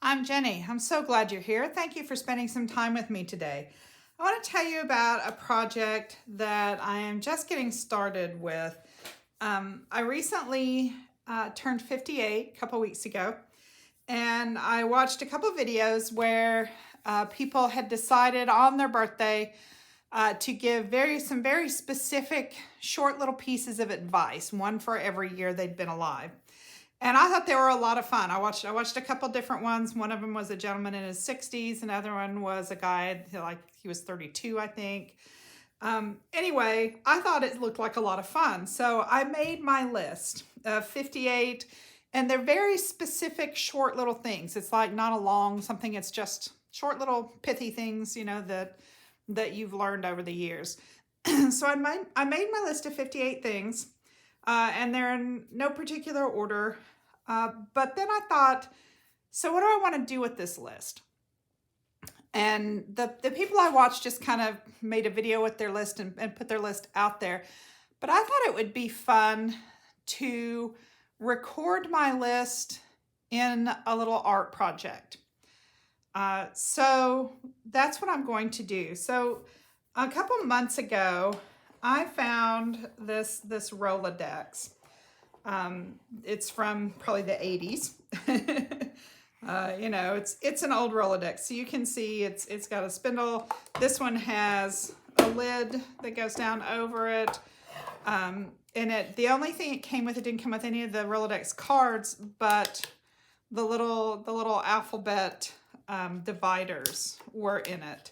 I'm Jenny. I'm so glad you're here. Thank you for spending some time with me today. I want to tell you about a project that I am just getting started with. I recently turned 58 a couple weeks ago, and I watched a couple videos where people had decided on their birthday to give some very specific short little pieces of advice, one for every year they'd been alive. And I thought they were a lot of fun. I watched a couple different ones. One of them was a gentleman in his 60s. Another one was a guy, like he was 32, I think. Anyway, I thought it looked like a lot of fun. So I made my list of 58, and they're very specific, short little things. It's like not a long something. It's just short little pithy things, that you've learned over the years. So I made my list of 58 things. And they're in no particular order. But then I thought, so what do I want to do with this list? And the people I watched just kind of made a video with their list and put their list out there. But I thought it would be fun to record my list in a little art project. So that's what I'm going to do. So a couple months ago, I found this Rolodex. It's from probably the 80s. It's an old Rolodex. So you can see it's got a spindle. This one has a lid that goes down over it. The only thing it came with, it didn't come with any of the Rolodex cards, but the little alphabet dividers were in it.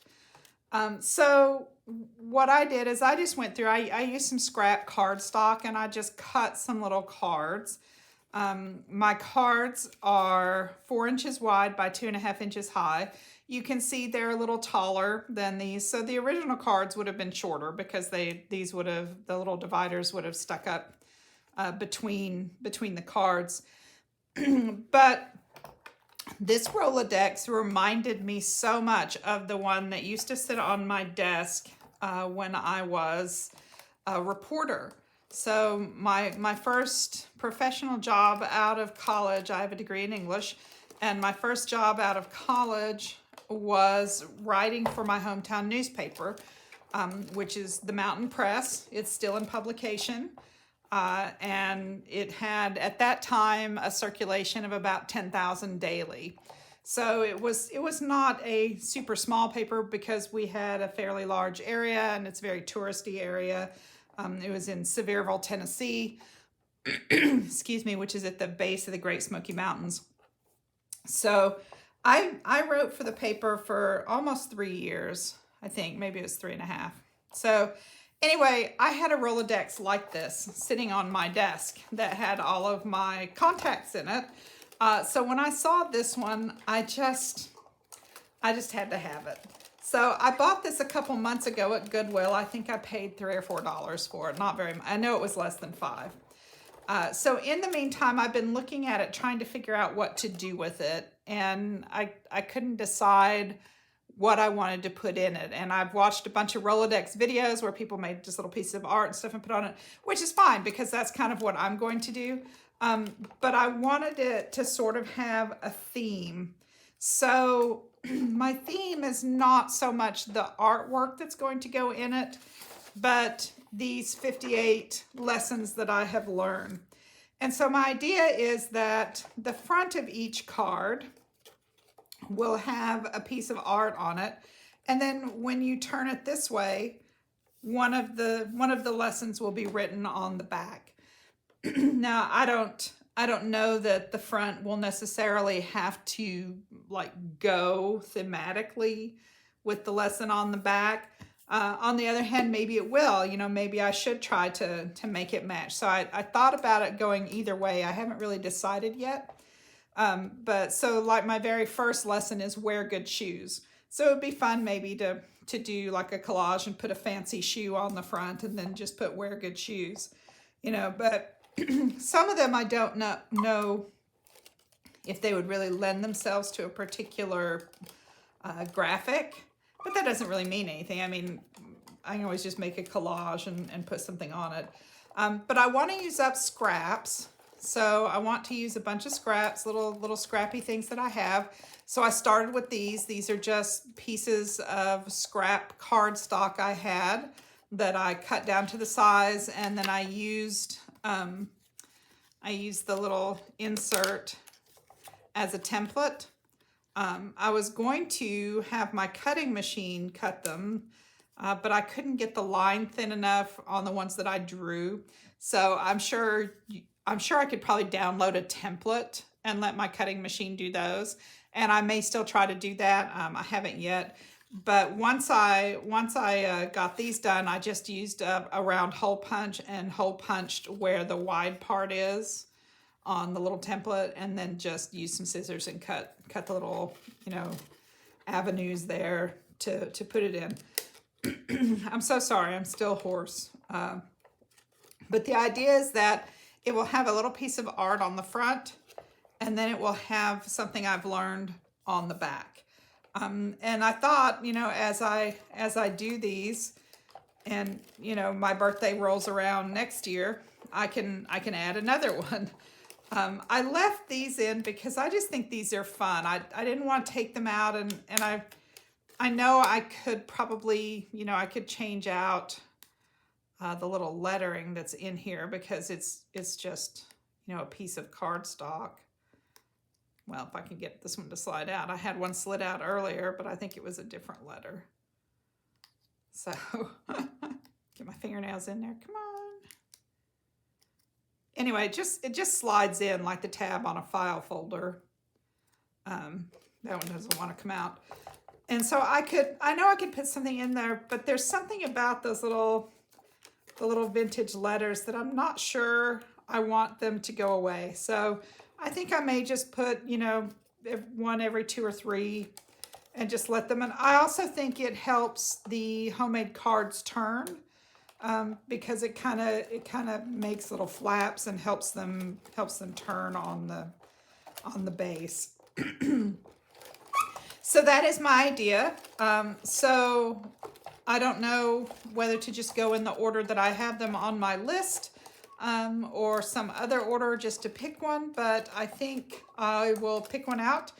So what I did is I just went through, I used some scrap cardstock and I just cut some little cards. My cards are 4 inches wide by 2.5 inches high. You can see they're a little taller than these. So the original cards would have been shorter because the little dividers would have stuck up between the cards. But this Rolodex reminded me so much of the one that used to sit on my desk when I was a reporter. So my first professional job out of college, I have a degree in English, and my first job out of college was writing for my hometown newspaper, which is the Mountain Press. It's still in publication. And it had, at that time, a circulation of about 10,000 daily. So it was not a super small paper because we had a fairly large area and it's a very touristy area. It was in Sevierville, Tennessee, excuse me, which is at the base of the Great Smoky Mountains. So I wrote for the paper for almost 3 years. I think maybe it was 3.5. So anyway, I had a Rolodex like this sitting on my desk that had all of my contacts in it. So when I saw this one, I just had to have it. So I bought this a couple months ago at Goodwill. I think I paid $3 or $4 for it. Not very much. I know it was less than $5. So in the meantime, I've been looking at it, trying to figure out what to do with it. And I couldn't decide what I wanted to put in it. And I've watched a bunch of Rolodex videos where people made just little pieces of art and stuff and put on it, which is fine because that's kind of what I'm going to do. But I wanted it to sort of have a theme. So my theme is not so much the artwork that's going to go in it, but these 58 lessons that I have learned. And so my idea is that the front of each card will have a piece of art on it. And then when you turn it this way, one of the lessons will be written on the back. Now, I don't know that the front will necessarily have to go thematically with the lesson on the back. On the other hand, maybe it will, maybe I should try to make it match. So I thought about it going either way. I haven't really decided yet. But so my very first lesson is wear good shoes. So it'd be fun maybe to do like a collage and put a fancy shoe on the front and then just put wear good shoes, but some of them I don't know if they would really lend themselves to a particular graphic, but that doesn't really mean anything. I mean, I can always just make a collage and put something on it. But I want to use up scraps. So I want to use a bunch of scraps, little scrappy things that I have. So I started with these. These are just pieces of scrap cardstock I had that I cut down to the size, and then I used the little insert as a template. I was going to have my cutting machine cut them, but I couldn't get the line thin enough on the ones that I drew. So I'm sure I could probably download a template and let my cutting machine do those. And I may still try to do that. I haven't yet. But once I got these done, I just used a round hole punch and hole punched where the wide part is on the little template, and then just use some scissors and cut the little, avenues there to put it in. I'm so sorry, I'm still hoarse. But the idea is that it will have a little piece of art on the front, and then it will have something I've learned on the back. And I thought, as I do these, and my birthday rolls around next year, I can add another one. I left these in because I just think these are fun. I didn't want to take them out, and I know I could probably, I could change out the little lettering that's in here, because it's just, a piece of cardstock. Well, if I can get this one to slide out. I had one slid out earlier, but I think it was a different letter. So, get my fingernails in there. Come on. Anyway, it just slides in like the tab on a file folder. That one doesn't want to come out. And so I know I could put something in there, but there's something about those the little vintage letters that I'm not sure I want them to go away. So I think I may just put, one every 2 or 3 and just let them. And I also think it helps the homemade cards turn, because it kind of makes little flaps and helps them turn on the base. So that is my idea. So I don't know whether to just go in the order that I have them on my list, or some other order just to pick one, but I think I will pick one out,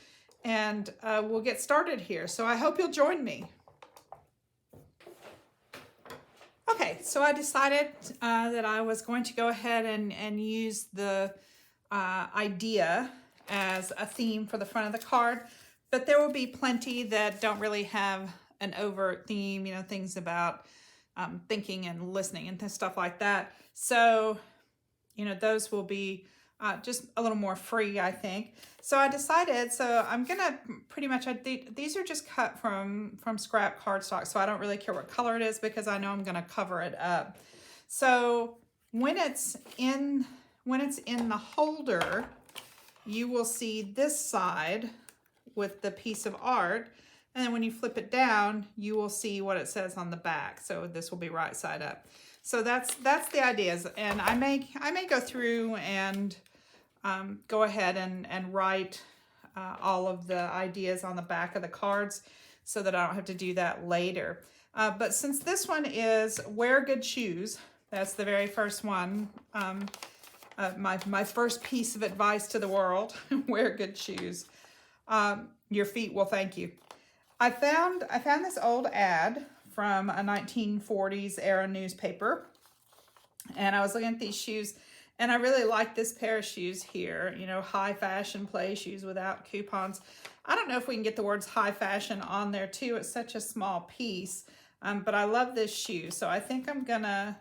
and we'll get started here. So I hope you'll join me. Okay, so I decided that I was going to go ahead and use the idea as a theme for the front of the card, but there will be plenty that don't really have an overt theme, things about thinking and listening and stuff like that. So, those will be just a little more free, I think. So I decided, I'm gonna pretty much, these are just cut from scrap cardstock, so I don't really care what color it is, because I know I'm gonna cover it up. So when it's in the holder, you will see this side with the piece of art, and then when you flip it down, you will see what it says on the back. So this will be right side up. So that's the ideas, and I may go through and go ahead and write all of the ideas on the back of the cards, so that I don't have to do that later. But since this one is wear good shoes, that's the very first one. My first piece of advice to the world: wear good shoes. Your feet will thank you. I found this old ad from a 1940s era newspaper, and I was looking at these shoes, and I really like this pair of shoes here, high fashion play shoes without coupons. I don't know if we can get the words high fashion on there too. It's such a small piece, but I love this shoe, so I think I'm gonna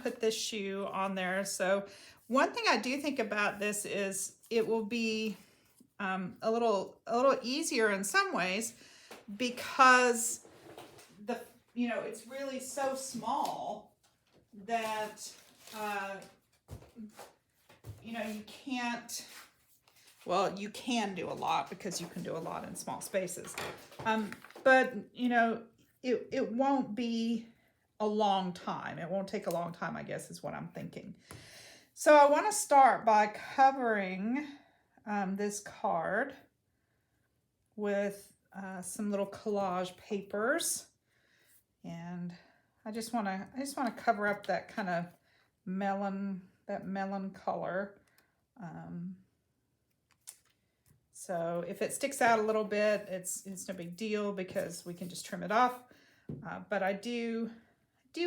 put this shoe on there. So one thing I do think about this is it will be a little easier in some ways, because it's really so small that you can't, well, you can do a lot, because you can do a lot in small spaces, but it won't be a long time. It won't take a long time, I guess, is what I'm thinking. So I want to start by covering this card with some little collage papers, and I just want to cover up that kind of melon color So if it sticks out a little bit, it's no big deal because we can just trim it off. But I do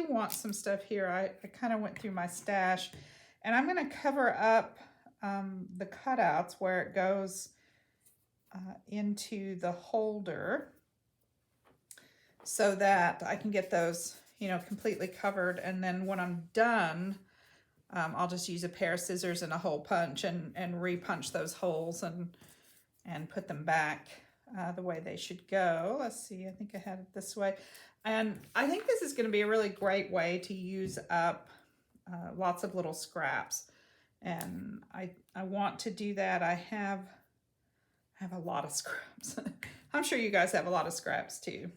want some stuff here. I kind of went through my stash, and I'm going to cover up the cutouts where it goes into the holder so that I can get those, you know, completely covered. And then when I'm done, I'll just use a pair of scissors and a hole punch and re-punch those holes and put them back the way they should go. Let's see, I think I had it this way. And I think this is going to be a really great way to use up lots of little scraps. And I want to do that. I have a lot of scraps. I'm sure you guys have a lot of scraps too.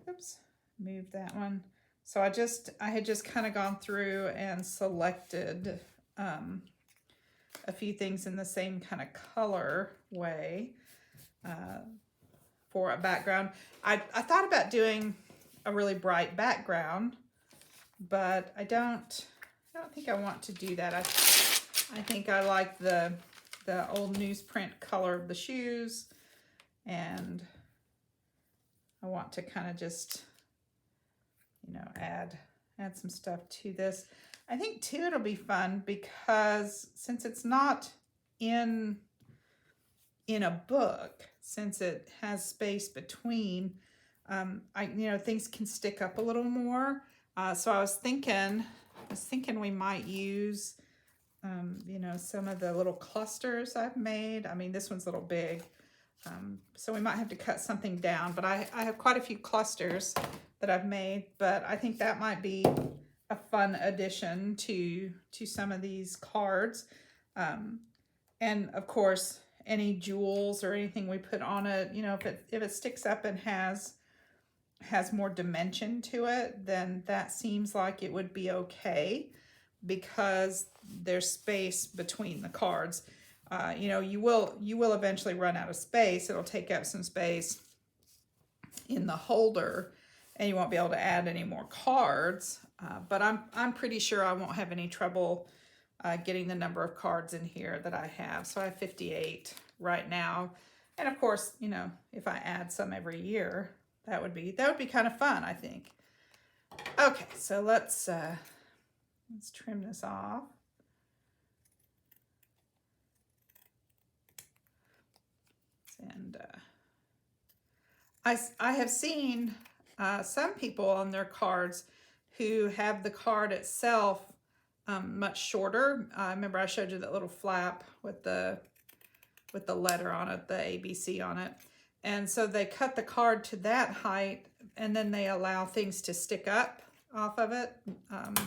Oops, move that one. So I had just kind of gone through and selected a few things in the same kind of color way for a background. I thought about doing a really bright background, but I don't think I want to do that. I think I like the old newsprint color of the shoes, and I want to kind of just, you know, add some stuff to this. I think too it'll be fun because since it's not in a book, since it has space between, you know, things can stick up a little more. So I was thinking we might use, you know, some of the little clusters I've made. I mean, this one's a little big, so we might have to cut something down, but I have quite a few clusters that I've made, but I think that might be a fun addition to some of these cards. And of course, any jewels or anything we put on it, you know, if it sticks up and has more dimension to it, then that seems like it would be okay because there's space between the cards. You know, you will eventually run out of space. It'll take up some space in the holder, and you won't be able to add any more cards. But I'm pretty sure I won't have any trouble getting the number of cards in here that I have. So I have 58 right now. And of course, you know, if I add some every year, that would be kind of fun, I think. Okay, so let's trim this off. And I have seen some people on their cards who have the card itself much shorter. I remember I showed you that little flap with the letter on it, the ABC on it. And so they cut the card to that height, and then they allow things to stick up off of it.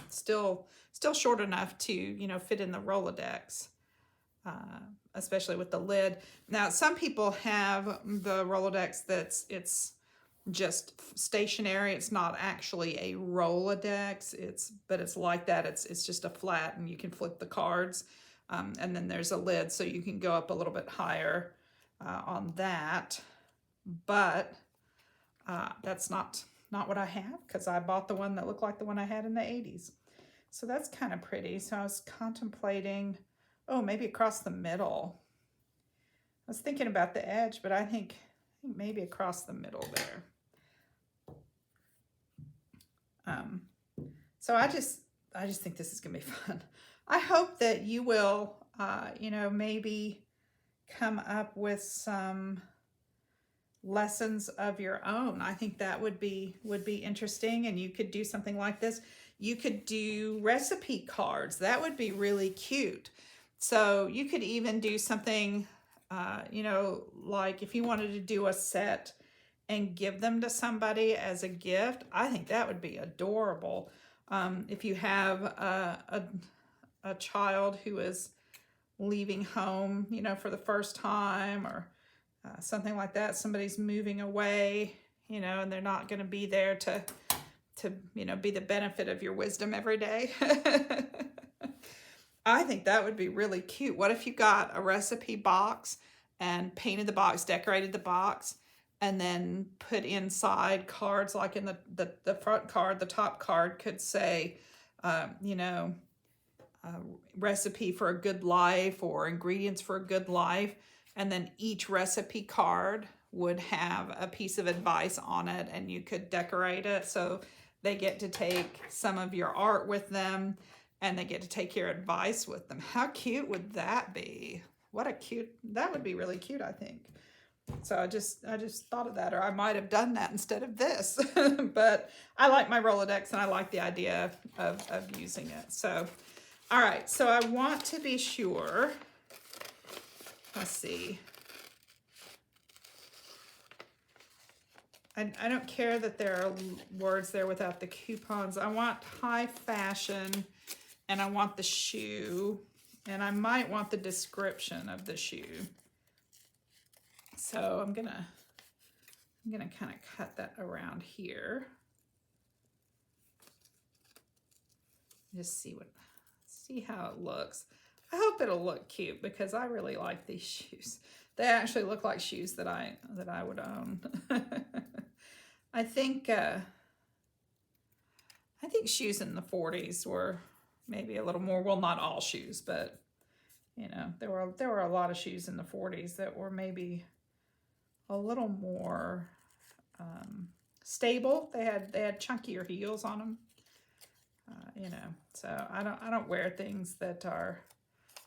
Still short enough to, you know, fit in the Rolodex, especially with the lid. Now, some people have the Rolodex it's just stationary. It's not actually a Rolodex. But it's like that. It's just a flat, and you can flip the cards. And then there's a lid, so you can go up a little bit higher on that. But that's not what I have, because I bought the one that looked like the one I had in the 80s. So that's kind of pretty. So I was contemplating, oh, maybe across the middle. I was thinking about the edge, but I think maybe across the middle there. So I just think this is gonna be fun. I hope that you will, you know, maybe come up with some lessons of your own. I think that would be interesting, and you could do something like this. You could do recipe cards. That would be really cute. So you could even do something, you know, like if you wanted to do a set and give them to somebody as a gift, I think that would be adorable. If you have a child who is leaving home, you know, for the first time, or something like that, somebody's moving away, you know, and they're not going to be there to, you know, be the benefit of your wisdom every day. I think that would be really cute. What if you got a recipe box and painted the box, decorated the box, and then put inside cards, like in the front card, the top card could say, you know, recipe for a good life or ingredients for a good life. And then each recipe card would have a piece of advice on it, and you could decorate it. So they get to take some of your art with them, and they get to take your advice with them. How cute would that be? What a cute, that would be really cute, I think. So I just thought of that, or I might have done that instead of this. But I like my Rolodex, and I like the idea of using it. So, all right, so I want to be sure. Let's see. I don't care that there are words there without the coupons. I want high fashion, and I want the shoe, and I might want the description of the shoe. So I'm gonna kind of cut that around here. Just see how it looks. I hope it'll look cute because I really like these shoes. They actually look like shoes that I would own. I think shoes in the 40s were maybe a little more, well, not all shoes, but you know, there were a lot of shoes in the 40s that were maybe a little more stable. They had chunkier heels on them. You know, so I don't wear things that are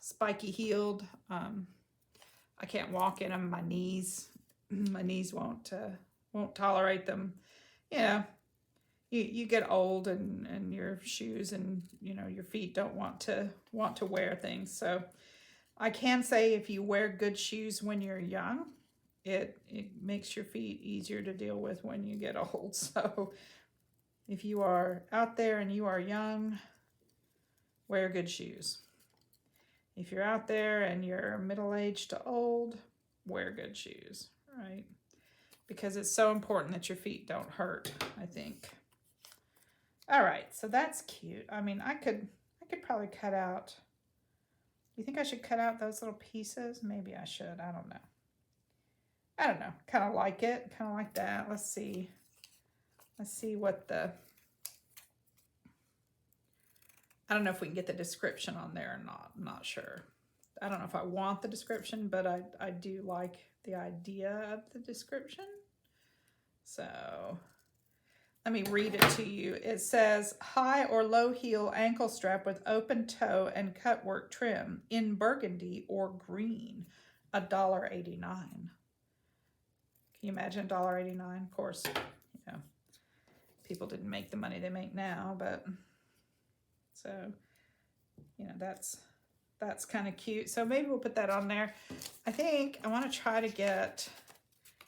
spiky heeled. I can't walk in them. My knees won't tolerate them. You know, you get old, and your shoes and, you know, your feet don't want to wear things. So I can say if you wear good shoes when you're young, it makes your feet easier to deal with when you get old. So if you are out there and you are young, wear good shoes. If you're out there and you're middle-aged to old, wear good shoes, right? Because it's so important that your feet don't hurt, I think. All right, so that's cute. I mean, I could probably cut out. Do you think I should cut out those little pieces? Maybe I should. I don't know. Kind of like it. Kind of like that. Let's see what the... I don't know if we can get the description on there or not. I'm not sure. I don't know if I want the description, but I do like the idea of the description. So let me read it to you. It says, high or low heel ankle strap with open toe and cutwork trim in burgundy or green, $1.89. Can you imagine $1.89? Of course, you know, people didn't make the money they make now, but so, you know, that's kind of cute. So maybe we'll put that on there. I think I want to try to get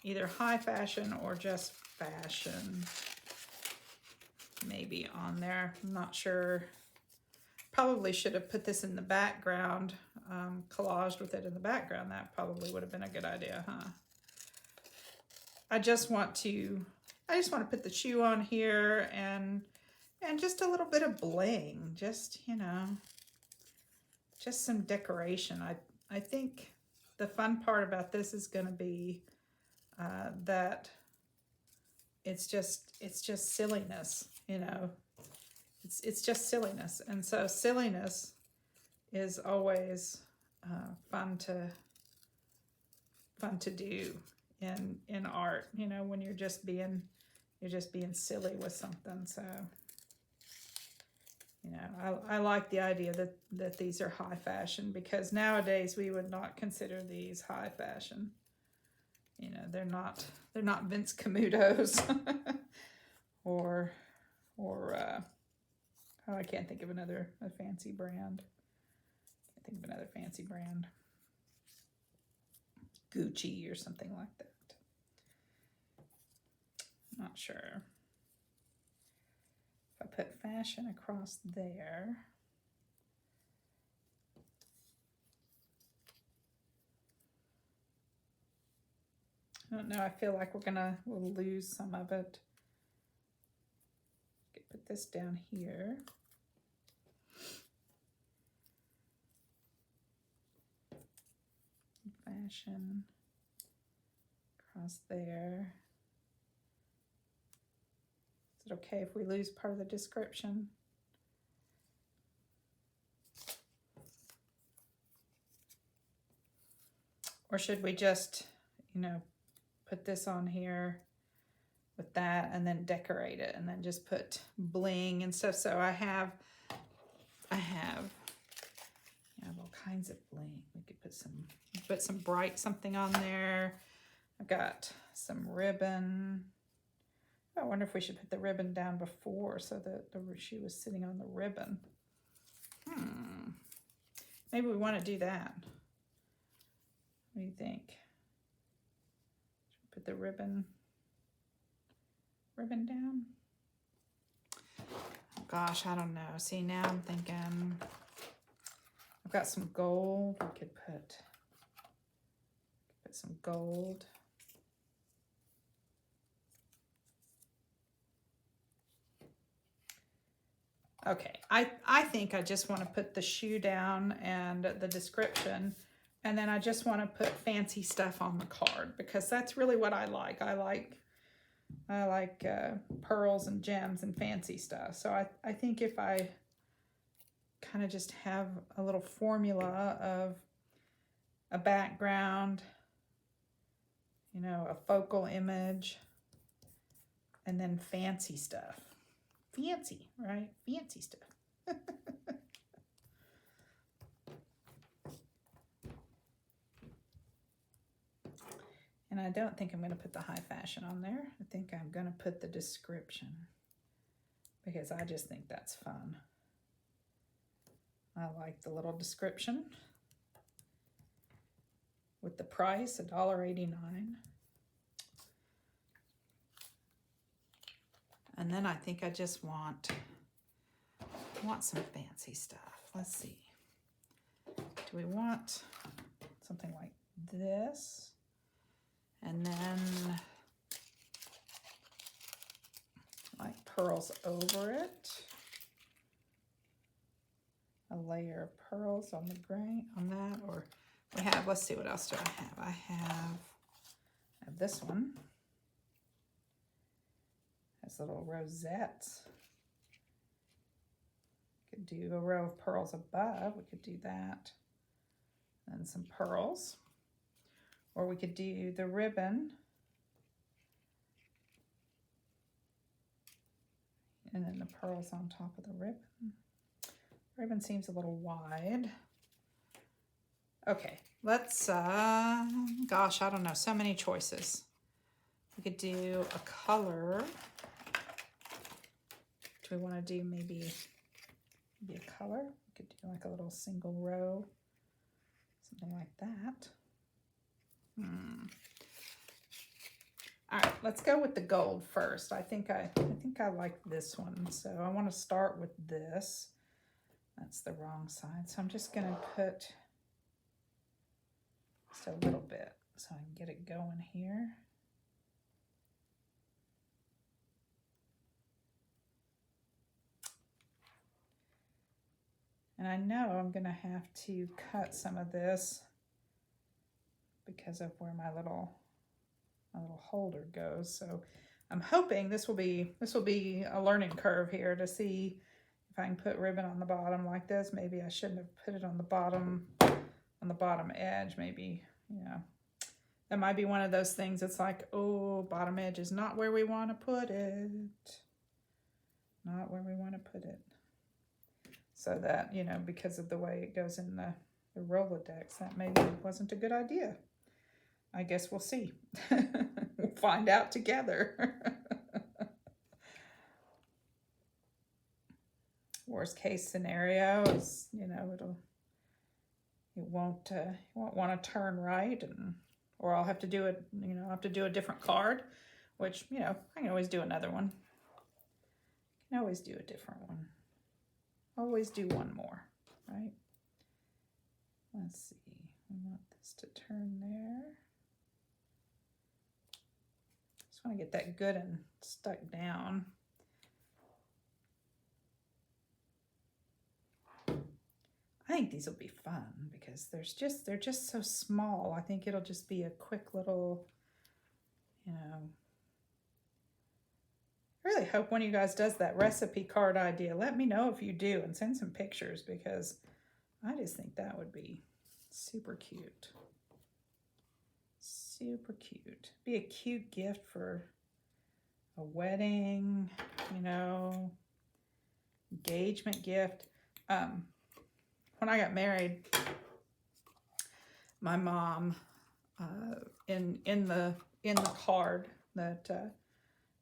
either high fashion or just fashion maybe on there. I'm not sure. Probably should have put this in the background, collaged with it in the background. That probably would have been a good idea, huh? I just want to put the shoe on here and just a little bit of bling, just, you know, just some decoration. I think the fun part about this is going to be that it's just silliness, you know. It's just silliness, and so silliness is always fun to do in art, you know, when you're just being silly with something. So, you know, I like the idea that these are high fashion, because nowadays we would not consider these high fashion. You know, they're not Vince Camutos or I can't think of a fancy brand. Gucci or something like that. Not sure. If I put fashion across there. I don't know, I feel like we'll lose some of it. Put this down here. Fashion across there. Is it okay if we lose part of the description? Or should we just, you know, put this on here with that and then decorate it and then just put bling and stuff? So I have all kinds of bling. We could put some bright something on there. I've got some ribbon. I wonder if we should put the ribbon down before so that the shoe was sitting on the ribbon. Maybe we want to do that. What do you think? Should we put the ribbon down? Oh gosh, I don't know. See, now I'm thinking I've got some gold. We could put some gold. Okay, I think I just want to put the shoe down and the description, and then I just want to put fancy stuff on the card because that's really what I like. I like pearls and gems and fancy stuff. So I think if I kind of just have a little formula of a background, you know, a focal image, and then fancy stuff. Fancy, right? Fancy stuff. And I don't think I'm going to put the high fashion on there. I think I'm going to put the description because I just think that's fun. I like the little description with the price, $1.89. And then I think I just want some fancy stuff. Let's see. Do we want something like this? And then like pearls over it. A layer of pearls on the grain on that, or we have, let's see, what else do I have? I have this one. Has little rosettes. Could do a row of pearls above. We could do that. And some pearls. Or we could do the ribbon. And then the pearls on top of the ribbon. Ribbon seems a little wide. Okay, let's, gosh, I don't know, so many choices. We could do a color. Do we want to do maybe a color? We could do like a little single row, something like that. All right, let's go with the gold first. I think I like this one, so I want to start with this. That's the wrong side, so I'm just going to put just a little bit so I can get it going here. And I know I'm going to have to cut some of this because of where my little holder goes. So I'm hoping this will be a learning curve here to see if I can put ribbon on the bottom like this. Maybe I shouldn't have put it on the bottom edge. Maybe, you know, that might be one of those things. It's like, oh, bottom edge is not where we want to put it. Not where we want to put it. So that, you know, because of the way it goes in the Rolodex, that maybe wasn't a good idea. I guess we'll see. We'll find out together. Worst case scenario is, you know, it won't want to turn right, or I'll have to do it, you know, I'll have to do a different card, which, you know, I can always do another one. I can always do a different one. Always do one more, right? Let's see. We want this to turn there. Just want to get that good and stuck down. I think these will be fun because they're just so small. I think it'll just be a quick little, you know. I really hope one of you guys does that recipe card idea. Let me know if you do and send some pictures because I just think that would be super cute. Super cute. Be a cute gift for a wedding, you know, engagement gift. When I got married, my mom, in the card that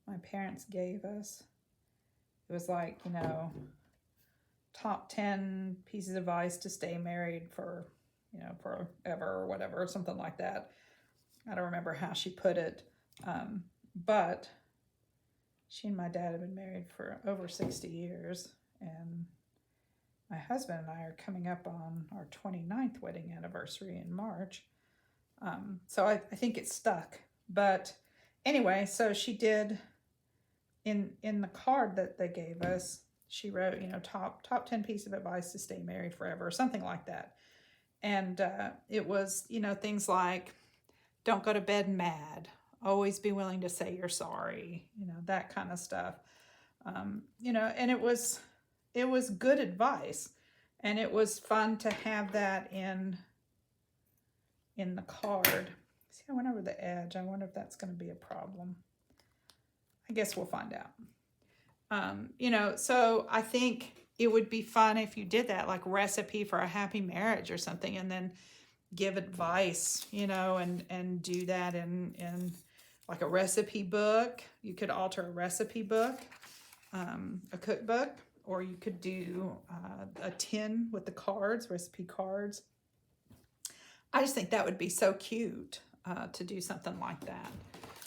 my parents gave us, it was like, you know, top 10 pieces of advice to stay married for, you know, forever or whatever, something like that. I don't remember how she put it, but she and my dad have been married for over 60 years, and my husband and I are coming up on our 29th wedding anniversary in March. So I think it stuck. But anyway, so she did, in the card that they gave us, she wrote, you know, top 10 piece of advice to stay married forever, or something like that. And it was, you know, things like, don't go to bed mad, always be willing to say you're sorry, you know, that kind of stuff. You know, and it was good advice, and it was fun to have that in the card. See, I went over the edge. I wonder if that's going to be a problem. I guess we'll find out. You know, so I think it would be fun if you did that, like recipe for a happy marriage or something, and then give advice, you know, and do that in like a recipe book. You could alter a recipe book, a cookbook, or you could do a tin with the cards, recipe cards. I just think that would be so cute to do something like that.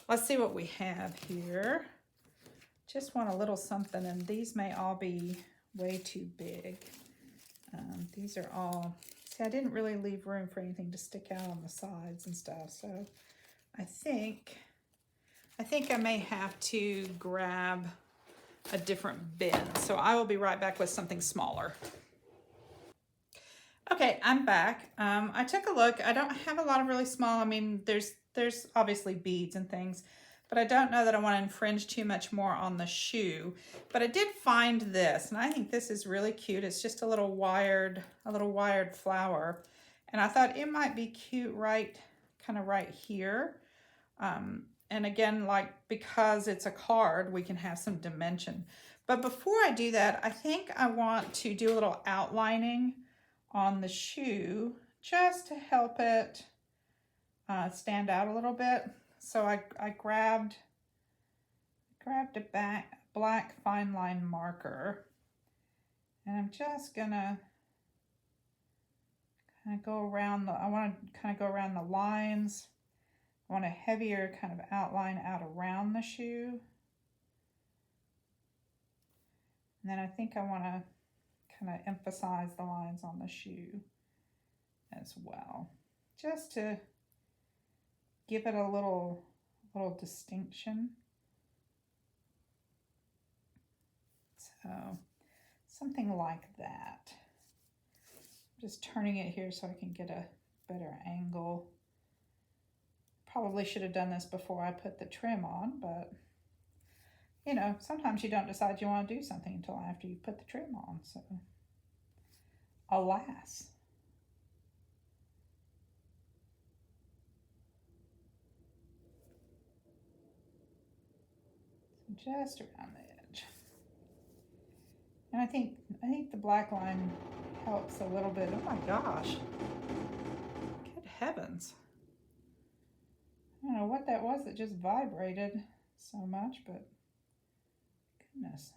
Let's see what we have here. Just want a little something, and these may all be way too big. These are all, see, I didn't really leave room for anything to stick out on the sides and stuff, so I think I may have to grab a different bin. So I will be right back with something smaller. Okay, I'm back. I took a look. I don't have a lot of really small. I mean, there's obviously beads and things, but I don't know that I want to infringe too much more on the shoe. But I did find this, and I think this is really cute. It's just a little wired flower, and I thought it might be cute kind of right here. And again, like, because it's a card, we can have some dimension. But before I do that, I think I want to do a little outlining on the shoe just to help it stand out a little bit. So I grabbed a black fine line marker, and I'm just gonna kind of go around I want to kind of go around the lines. I want a heavier kind of outline out around the shoe. And then I think I want to kind of emphasize the lines on the shoe as well, just to give it a little distinction. So something like that. I'm just turning it here so I can get a better angle. Probably should have done this before I put the trim on, but you know, sometimes you don't decide you want to do something until after you put the trim on, so alas. So just around the edge. And I think the black line helps a little bit. Oh my gosh. Good heavens. I don't know what that was that just vibrated so much, but goodness.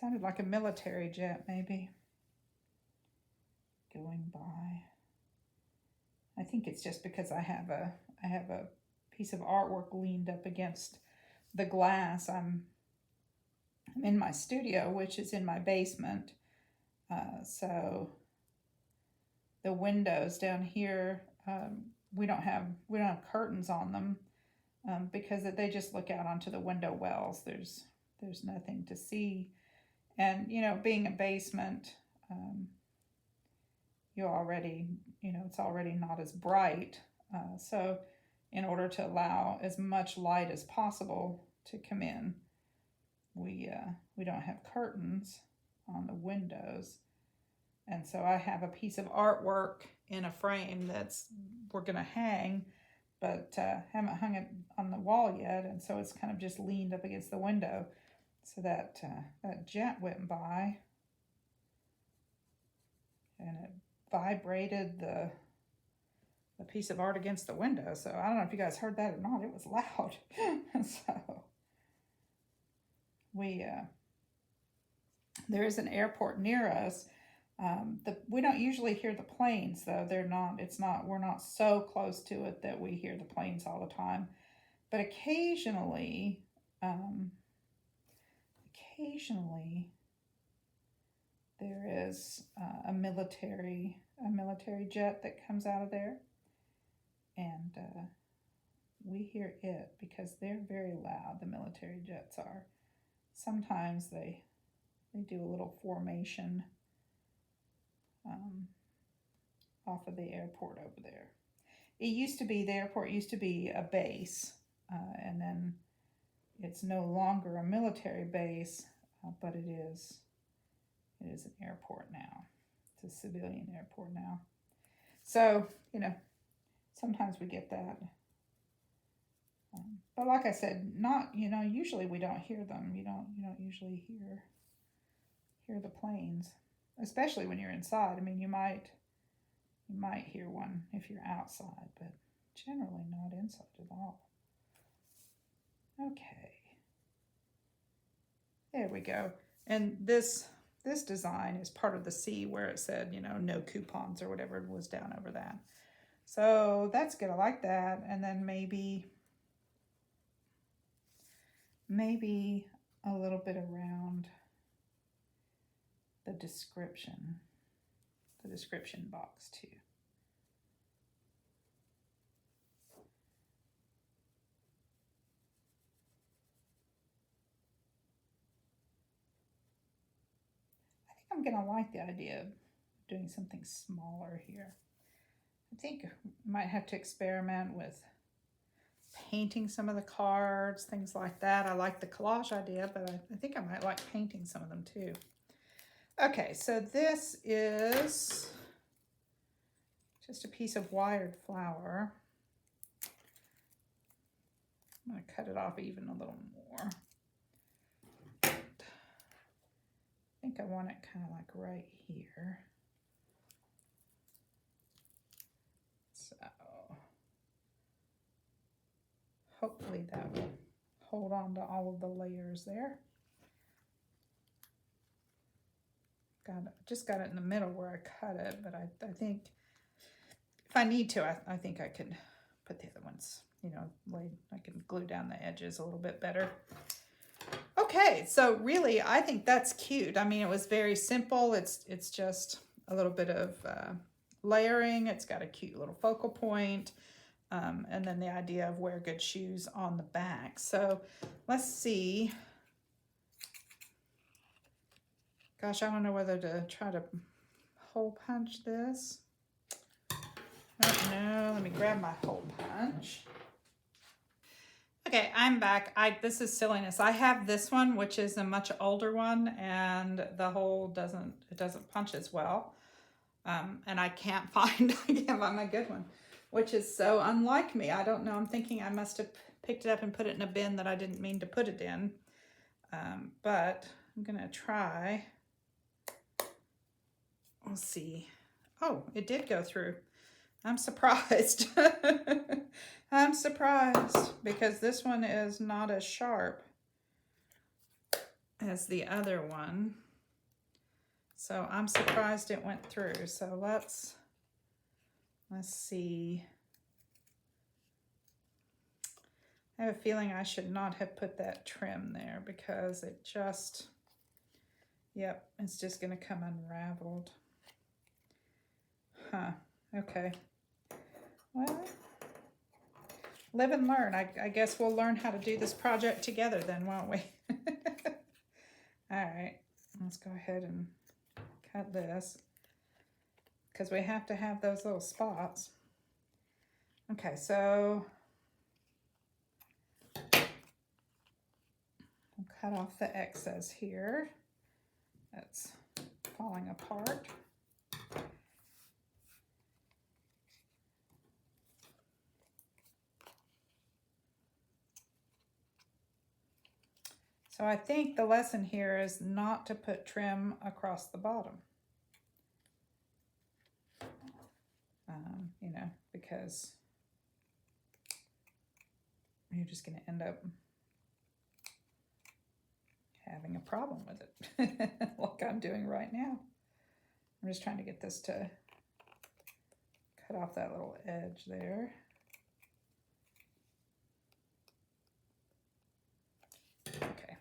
Sounded like a military jet, maybe, going by. I think it's just because I have a piece of artwork leaned up against the glass. I'm in my studio, which is in my basement. So the windows down here, we don't have curtains on them because they just look out onto the window wells. There's nothing to see, and you know, being a basement, you already, you know, it's already not as bright. So in order to allow as much light as possible to come in, we don't have curtains on the windows. And so I have a piece of artwork in a frame we're going to hang, but haven't hung it on the wall yet. And so it's kind of just leaned up against the window. So that jet went by and it vibrated the piece of art against the window. So I don't know if you guys heard that or not. It was loud. So there is an airport near us. We don't usually hear the planes though. We're not so close to it that we hear the planes all the time. But occasionally there is a military jet that comes out of there, and we hear it because they're very loud. The military jets are. Sometimes they do a little formation off of the airport over there. The airport used to be a base, and then it's no longer a military base, but it is an airport now. It's a civilian airport now. So, sometimes we get that. But like I said, usually we don't hear them. You don't usually hear the planes, especially when you're inside. I mean, you might hear one if you're outside, but generally not inside at all. Okay. There we go. And this design is part of the C where it said, no coupons or whatever was down over that. So that's good. I like that. And then maybe a little bit around the description box too. I'm going to like the idea of doing something smaller here. I think I might have to experiment with painting some of the cards, things like that. I like the collage idea, but I think I might like painting some of them too. Okay, so this is just a piece of wired flour. I'm going to cut it off even a little more. I think I want it kind of like right here. So hopefully that will hold on to all of the layers there. Just got it in the middle where I cut it, but I think if I need to, I think I could put the other ones, I can glue down the edges a little bit better. Okay, so really, I think that's cute. I mean, it was very simple. It's just a little bit of layering. It's got a cute little focal point, and then the idea of wear good shoes on the back. So let's see. Gosh, I don't know whether to try to hole punch this. I don't know. Let me grab my hole punch. Okay, I'm back. This is silliness. I have this one, which is a much older one, and the hole doesn't punch as well. And I can't find a good one, which is so unlike me. I don't know. I'm thinking I must have picked it up and put it in a bin that I didn't mean to put it in. But I'm gonna try. We'll see. Oh, it did go through. I'm surprised. I'm surprised because this one is not as sharp as the other one. So I'm surprised it went through. So let's see. I have a feeling I should not have put that trim there because it just, yep, it's just going to come unraveled. Huh, okay. Well, live and learn. I guess we'll learn how to do this project together then, won't we? All right, let's go ahead and cut this because we have to have those little spots. Okay, so I'll cut off the excess here. That's falling apart. So I think the lesson here is not to put trim across the bottom. You know, because you're just going to end up having a problem with it, like I'm doing right now. I'm just trying to get this to cut off that little edge there. Okay,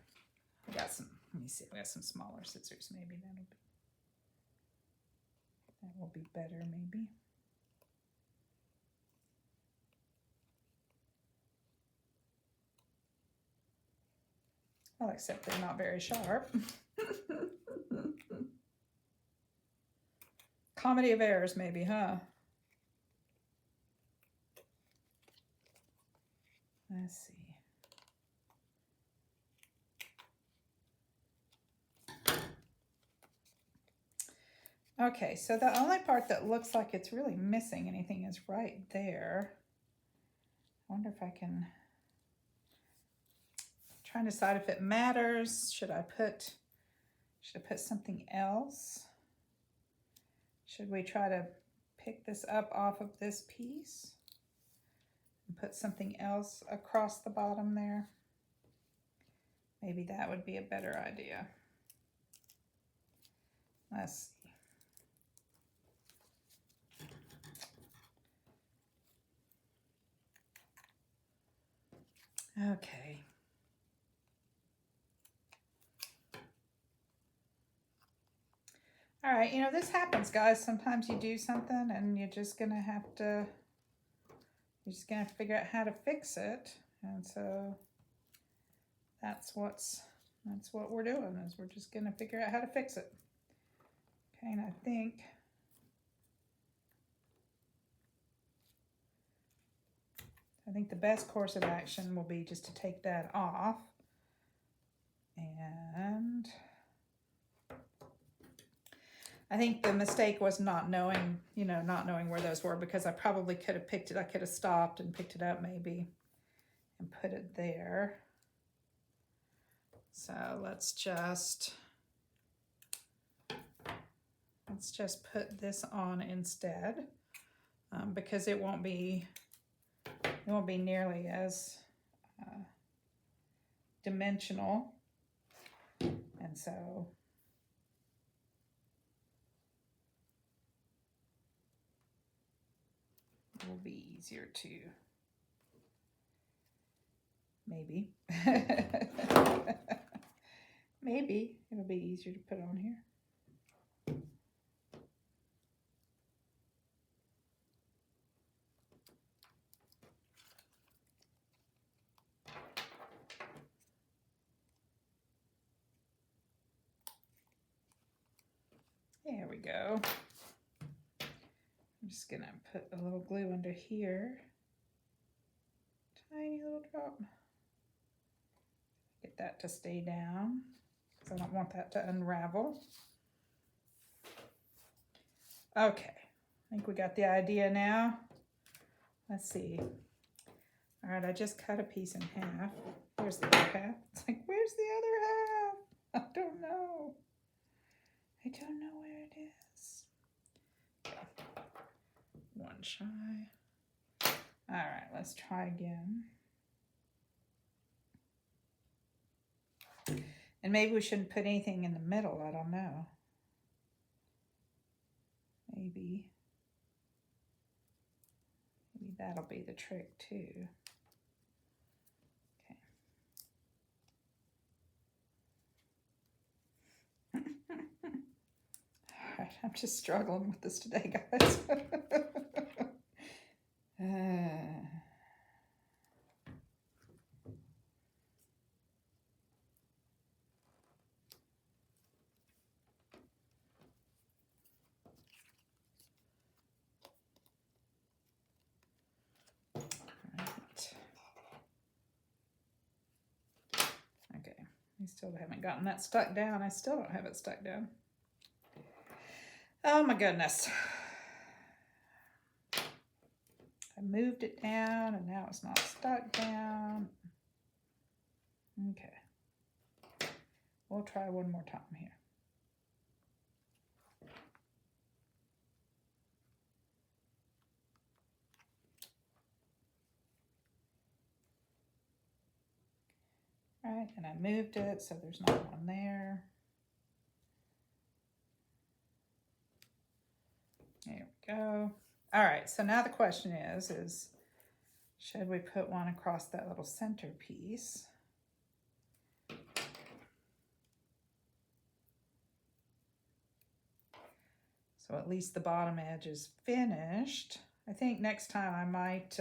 I got some, let me see, I got some smaller scissors, maybe that will be better maybe. Well, except they're not very sharp. Comedy of errors maybe, huh? Let's see. Okay, so the only part that looks like it's really missing anything is right there. I wonder if I can try and decide if it matters. Should I put something else? Should we try to pick this up off of this piece and put something else across the bottom there? Maybe that would be a better idea. Let's see. Okay. All right, you know, this happens, guys. Sometimes you do something and you're just gonna have to, figure out how to fix it. And so that's what we're doing, is we're just gonna figure out how to fix it. Okay, and I think the best course of action will be just to take that off. And I think the mistake was not knowing where those were, because I probably could have picked it. I could have stopped and picked it up maybe and put it there. So let's just put this on instead, because it won't be nearly as dimensional, and so it will be easier to maybe it'll be easier to put on here. There we go. I'm just gonna put a little glue under here. Tiny little drop. Get that to stay down, because I don't want that to unravel. Okay, I think we got the idea now. Let's see. All right, I just cut a piece in half. Here's the other half. It's like, where's the other half? I don't know. I don't know where it is. Okay. One shy. All right, let's try again. And maybe we shouldn't put anything in the middle. I don't know. Maybe that'll be the trick too. Okay. All right, I'm just struggling with this today, guys. Okay, we still haven't gotten that stuck down. I still don't have it stuck down. Oh my goodness. I moved it down and now it's not stuck down. Okay. We'll try one more time here. All right, and I moved it so there's not one there. There we go. All right, so now the question is should we put one across that little center piece? So at least the bottom edge is finished. I think next time I might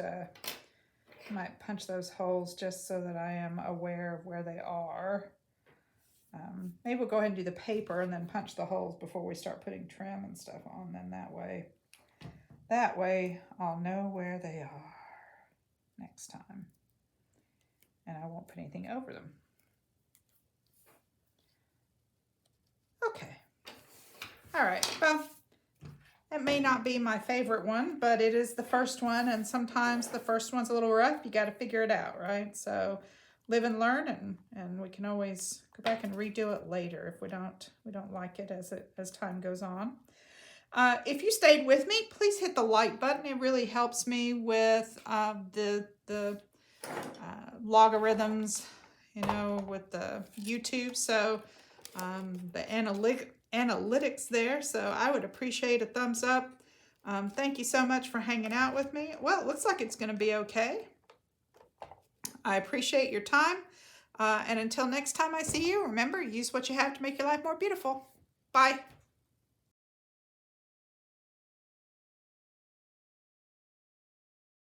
punch those holes just so that I am aware of where they are. Maybe we'll go ahead and do the paper and then punch the holes before we start putting trim and stuff on. Then that way I'll know where they are next time. And I won't put anything over them. Okay. All right. Well, it may not be my favorite one, but it is the first one, and sometimes the first one's a little rough. You got to figure it out, right? So live and learn, and we can always go back and redo it later if we don't like it as time goes on. If you stayed with me, please hit the like button. It really helps me with the logarithms, you know, with the YouTube. So the analytics there. So I would appreciate a thumbs up. Thank you so much for hanging out with me. Well, it looks like it's going to be okay. I appreciate your time. And until next time I see you, remember, use what you have to make your life more beautiful. Bye.